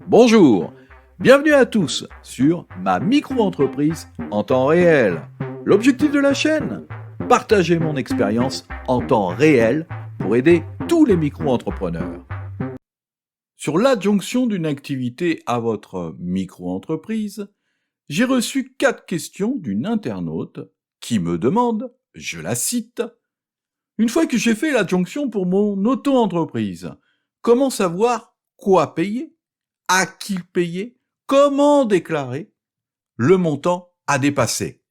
Bonjour, bienvenue à tous sur ma micro-entreprise en temps réel. L'objectif de la chaîne, partager mon expérience en temps réel pour aider tous les micro-entrepreneurs. Sur l'adjonction d'une activité à votre micro-entreprise, j'ai reçu 4 questions d'une internaute qui me demande, je la cite, « Une fois que j'ai fait l'adjonction pour mon auto-entreprise, comment savoir quoi payer ? À qui payer ? Comment déclarer ? Le montant à dépasser ?»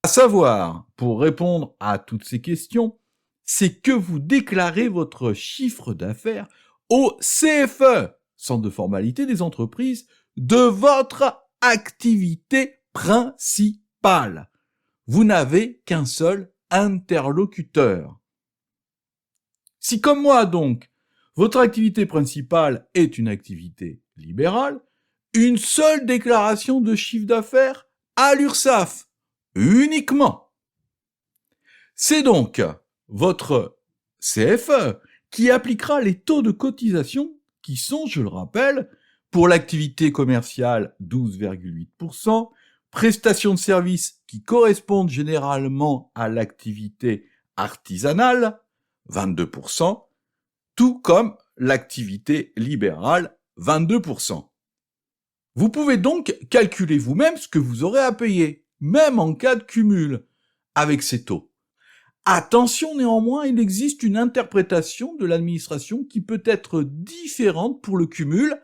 À savoir, pour répondre à toutes ces questions, c'est que vous déclarez votre chiffre d'affaires au CFE, Centre de formalité des entreprises, de votre activité principale. Vous n'avez qu'un seul interlocuteur. Si comme moi donc, votre activité principale est une activité libérale, une seule déclaration de chiffre d'affaires à l'URSSAF, uniquement. C'est donc votre CFE qui appliquera les taux de cotisation qui sont, je le rappelle, pour l'activité commerciale 12,8%, prestations de services qui correspondent généralement à l'activité artisanale 22%, tout comme l'activité libérale 22%. Vous pouvez donc calculer vous-même ce que vous aurez à payer, même en cas de cumul, avec ces taux. Attention néanmoins, il existe une interprétation de l'administration qui peut être différente pour le cumul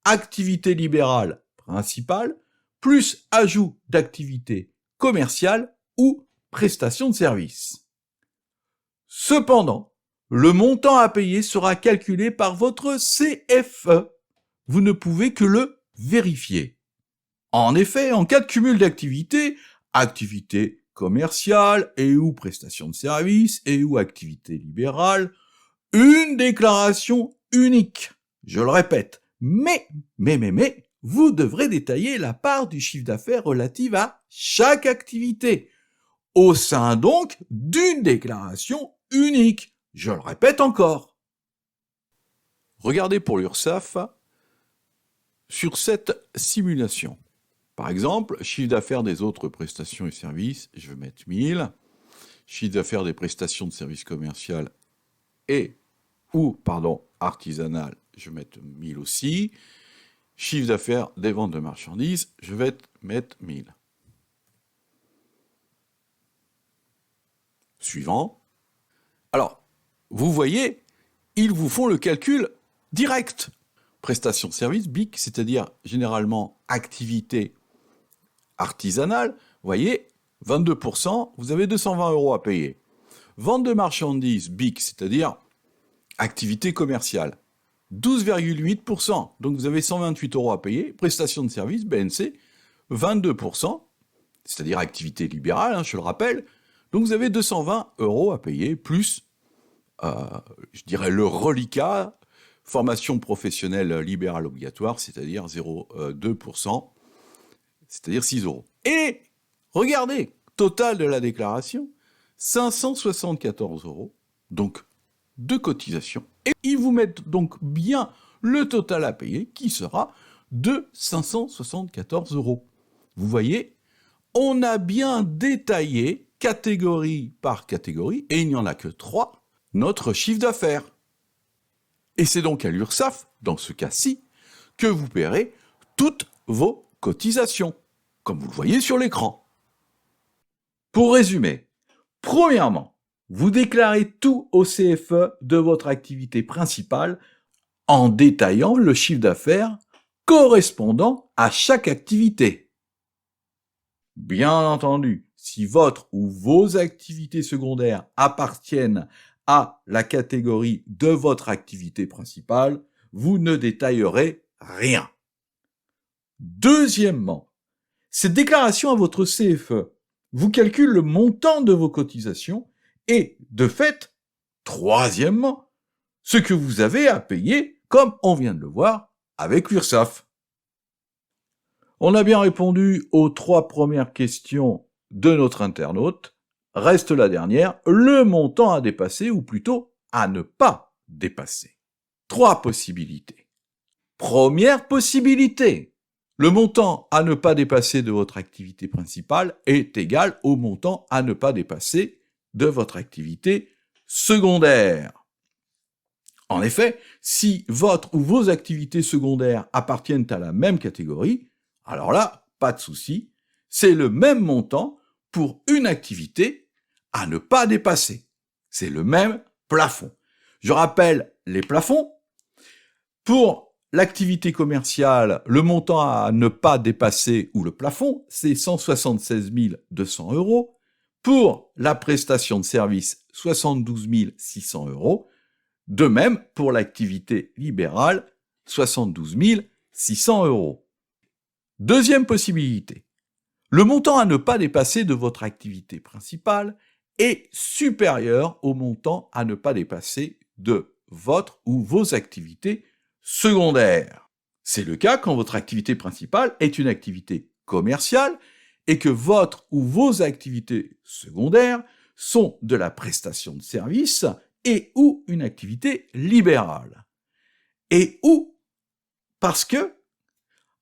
activité libérale principale plus ajout d'activité commerciale ou prestation de services. Cependant, le montant à payer sera calculé par votre CFE. Vous ne pouvez que le vérifier. En effet, en cas de cumul d'activités, activité commerciale et ou prestation de services et ou activité libérale, une déclaration unique. Je le répète, mais, vous devrez détailler la part du chiffre d'affaires relative à chaque activité, au sein donc d'une déclaration unique. Je le répète encore. Regardez pour l'URSSAF sur cette simulation. Par exemple, chiffre d'affaires des autres prestations et services, je vais mettre 1000. Chiffre d'affaires des prestations de services commerciales artisanales, je vais mettre 1000 aussi. Chiffre d'affaires des ventes de marchandises, je vais mettre 1000. Suivant. Alors, vous voyez, ils vous font le calcul direct. Prestation de service, BIC, c'est-à-dire généralement activité artisanale, vous voyez, 22%, vous avez 220 € à payer. Vente de marchandises, BIC, c'est-à-dire activité commerciale, 12,8%, donc vous avez 128 € à payer. Prestation de service, BNC, 22%, c'est-à-dire activité libérale, je le rappelle, donc vous avez 220 € à payer, plus, je dirais, le reliquat, formation professionnelle libérale obligatoire, c'est-à-dire 0,2%, c'est-à-dire 6 €. Et, regardez, total de la déclaration, 574 €, donc de cotisation. Et ils vous mettent donc bien le total à payer, qui sera de 574 €. Vous voyez, on a bien détaillé, catégorie par catégorie, et il n'y en a que 3, notre chiffre d'affaires. Et c'est donc à l'URSSAF, dans ce cas-ci, que vous paierez toutes vos cotisations, comme vous le voyez sur l'écran. Pour résumer, premièrement, vous déclarez tout au CFE de votre activité principale en détaillant le chiffre d'affaires correspondant à chaque activité. Bien entendu, si votre ou vos activités secondaires appartiennent à la catégorie de votre activité principale, vous ne détaillerez rien. Deuxièmement, cette déclaration à votre CFE vous calcule le montant de vos cotisations et, de fait, troisièmement, ce que vous avez à payer, comme on vient de le voir avec l'URSSAF. On a bien répondu aux 3 premières questions de notre internaute. Reste la dernière, le montant à dépasser, ou plutôt à ne pas dépasser. 3 possibilités. Première possibilité. Le montant à ne pas dépasser de votre activité principale est égal au montant à ne pas dépasser de votre activité secondaire. En effet, si votre ou vos activités secondaires appartiennent à la même catégorie, alors là, pas de souci, c'est le même montant pour une activité à ne pas dépasser. C'est le même plafond. Je rappelle les plafonds. Pour l'activité commerciale, le montant à ne pas dépasser ou le plafond, c'est 176 200 €. Pour la prestation de service, 72 600 €. De même, pour l'activité libérale, 72 600 €. Deuxième possibilité. Le montant à ne pas dépasser de votre activité principale est supérieur au montant à ne pas dépasser de votre ou vos activités secondaires. C'est le cas quand votre activité principale est une activité commerciale et que votre ou vos activités secondaires sont de la prestation de services et ou une activité libérale. Et ou parce que,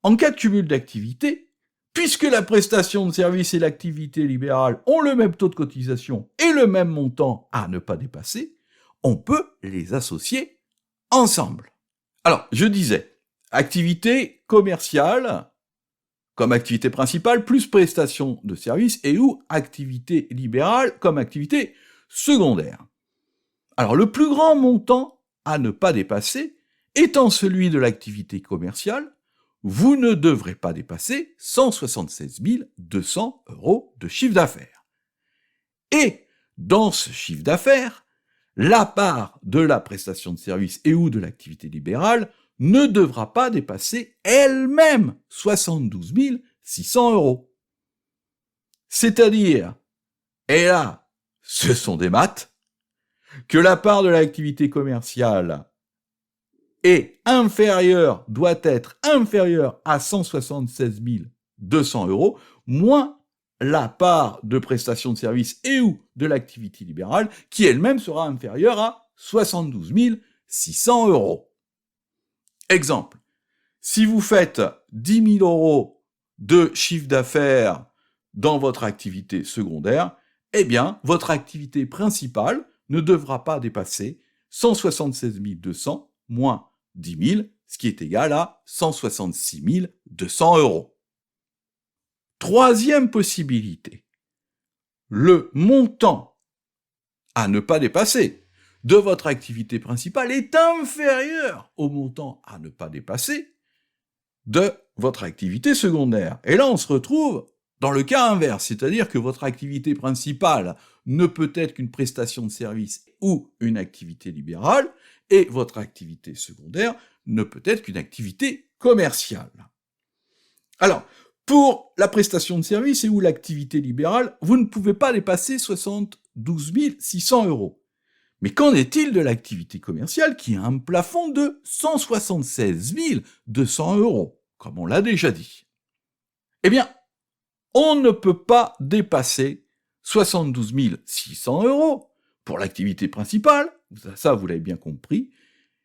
en cas de cumul d'activités, puisque la prestation de service et l'activité libérale ont le même taux de cotisation et le même montant à ne pas dépasser, on peut les associer ensemble. Alors, je disais, activité commerciale comme activité principale plus prestation de service et ou activité libérale comme activité secondaire. Alors, le plus grand montant à ne pas dépasser étant celui de l'activité commerciale, vous ne devrez pas dépasser 176 200 € de chiffre d'affaires. Et dans ce chiffre d'affaires, la part de la prestation de service et ou de l'activité libérale ne devra pas dépasser elle-même 72 600 €. C'est-à-dire, et là, ce sont des maths, que la part de l'activité commerciale doit être inférieure à 176 200 € moins la part de prestation de service et ou de l'activité libérale qui elle-même sera inférieure à 72 600 €. Exemple, si vous faites 10 000 € de chiffre d'affaires dans votre activité secondaire, eh bien, votre activité principale ne devra pas dépasser 176 200 moins 10 000, ce qui est égal à 166 200 €. Troisième possibilité, le montant à ne pas dépasser de votre activité principale est inférieur au montant à ne pas dépasser de votre activité secondaire. Et là, on se retrouve dans le cas inverse, c'est-à-dire que votre activité principale ne peut être qu'une prestation de service ou une activité libérale, et votre activité secondaire ne peut être qu'une activité commerciale. Alors, pour la prestation de service et ou l'activité libérale, vous ne pouvez pas dépasser 72 600 €. Mais qu'en est-il de l'activité commerciale qui a un plafond de 176 200 €, comme on l'a déjà dit? Eh bien, on ne peut pas dépasser 72 600 € pour l'activité principale, ça vous l'avez bien compris,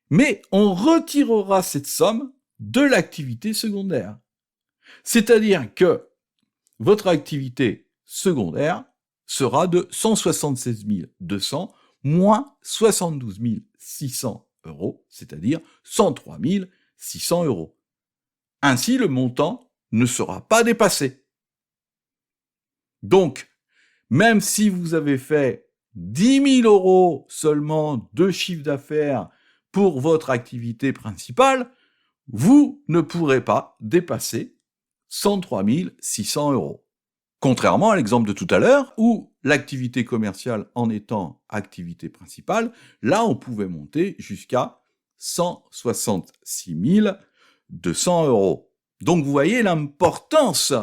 mais on retirera cette somme de l'activité secondaire. C'est-à-dire que votre activité secondaire sera de 176 200 moins 72 600 €, c'est-à-dire 103 600 €. Ainsi, le montant ne sera pas dépassé. Donc, même si vous avez fait 10 000 € seulement de chiffre d'affaires pour votre activité principale, vous ne pourrez pas dépasser 103 600 €. Contrairement à l'exemple de tout à l'heure, où l'activité commerciale en étant activité principale, là on pouvait monter jusqu'à 166 200 €. Donc vous voyez l'importance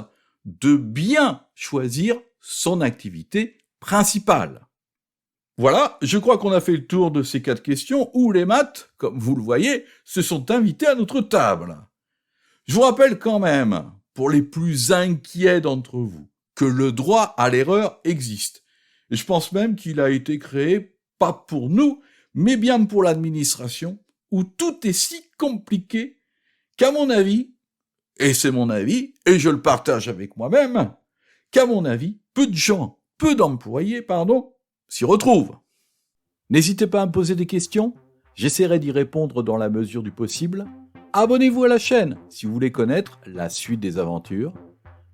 de bien choisir son activité principale. Voilà, je crois qu'on a fait le tour de ces 4 questions où les maths, comme vous le voyez, se sont invités à notre table. Je vous rappelle quand même, pour les plus inquiets d'entre vous, que le droit à l'erreur existe. Et je pense même qu'il a été créé, pas pour nous, mais bien pour l'administration, où tout est si compliqué qu'à mon avis, et c'est mon avis, et je le partage avec moi-même, qu'à mon avis, peu d'employés, s'y retrouvent. N'hésitez pas à me poser des questions, j'essaierai d'y répondre dans la mesure du possible. Abonnez-vous à la chaîne si vous voulez connaître la suite des aventures.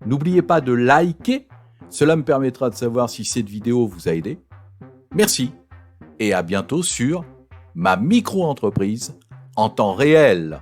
N'oubliez pas de liker, cela me permettra de savoir si cette vidéo vous a aidé. Merci et à bientôt sur ma micro-entreprise en temps réel.